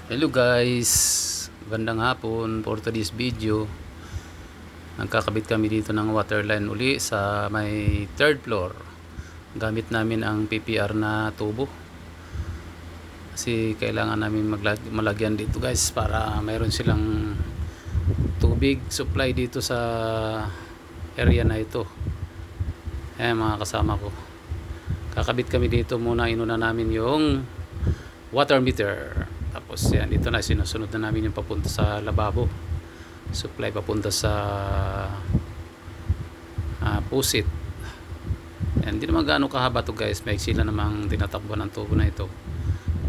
Hello guys, gandang hapon. For today's video, nagkakabit kami dito ng water line uli sa may third floor. Gamit namin ang PPR na tubo kasi kailangan namin malagyan dito guys para mayroon silang tubig supply dito sa area na ito. Mga kasama ko, kakabit kami dito. Muna inuna namin yung water meter, tapos yan, dito na sinusunod na namin yung papunta sa lababo, supply papunta sa pusit. Hindi naman gaano kahaba to guys, may sila namang tinatakbo ng tubo na ito.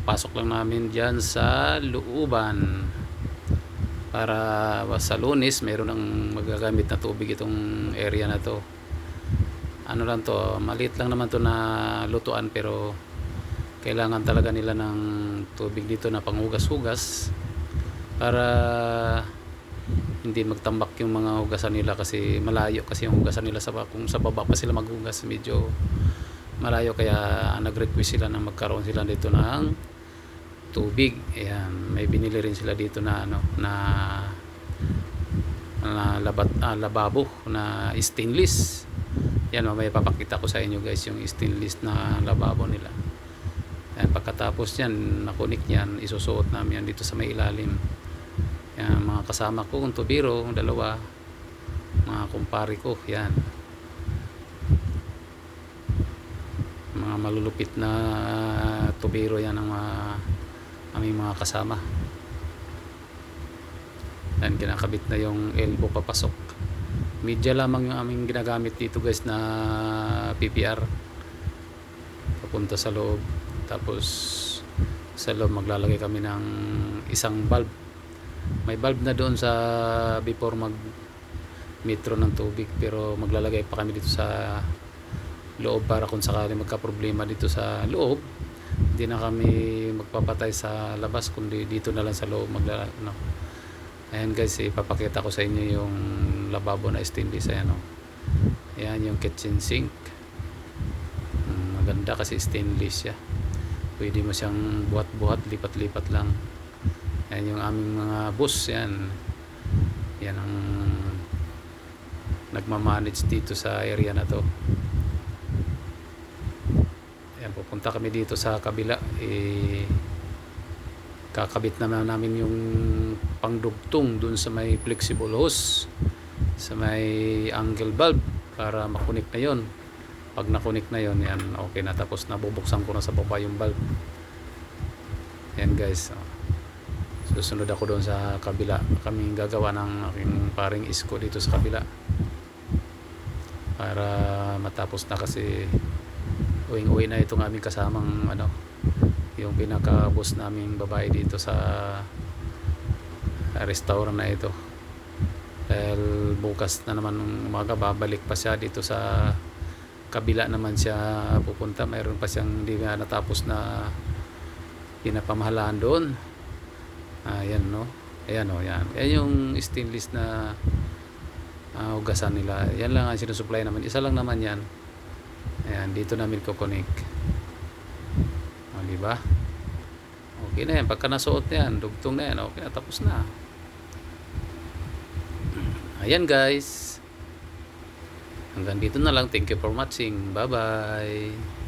Pasok lang namin dyan sa looban para sa Lunes mayroon ng magagamit na tubig itong area na to. Ano lang to, maliit lang naman to na lutuan, pero kailangan talaga nila ng tubig dito na panghugas-hugas para hindi magtambak yung mga hugasan nila, kasi malayo kasi yung hugasan nila kung sa baba pa sila maghugas, medyo malayo, kaya nag-request sila na magkaroon sila dito ng tubig. Ayan, may binili rin sila dito na lababo na stainless. Yan, mamaya papakita ko sa inyo guys yung stainless na lababo nila. Yan, pagkatapos yan, nakunik yan, isusuot namin yan dito sa may ilalim. Yan, mga kasama ko, kung tubiro, dalawa, mga kumpare ko, yan. Mga malulupit na tubiro yan ang aming mga kasama. Yan, kinakabit na yung elbow papasok. Media lamang yung aming ginagamit dito guys na PPR papunta sa loob. Tapos sa loob maglalagay kami ng isang bulb. May bulb na doon sa before mag metro ng tubig, pero maglalagay pa kami dito sa loob para kung sakali magka problema dito sa loob, hindi na kami magpapatay sa labas, kundi dito na lang sa loob Ayan guys, ipapakita ko sa inyo yung lababo na stainless. Ayan yung kitchen sink. Maganda kasi stainless siya, pwede mo siyang buhat-buhat, lipat-lipat lang. Yan yung aming mga boss. Yan ang nagmamanage dito sa area na to. Yan, pupunta kami dito sa kabila, kakabit naman namin yung pangdugtong dun sa may flexible hose, sa may angle bulb, para makunik na yon. Pag nakunik na yon, yan, okay na. Tapos nabubuksan ko na sa baba yung bulb. Yan guys, susunod ako doon sa kabila. Kaming gagawa ng aking paring isko dito sa kabila para matapos na, kasi uwing-uwi na itong aming kasamang yung pinaka-boss naming babae dito sa restaurant na ito. Dahil bukas na naman ng umaga babalik pa siya dito sa kabila naman siya pupunta. Mayroon pa siyang hindi na natapos na pinapamahalaan doon. Ayan no. Ayan o, yan. Ayan yung stainless na hugasan nila. Yan lang ang sinusupply naman. Isa lang naman yan. Ayan, dito namin kukunik. Diba? Okay na yan. Pagka nasuot na yan, dugtong na yan, okay na, tapos na. Ayan guys. Hanggang dito na lang. Thank you for watching. Bye bye.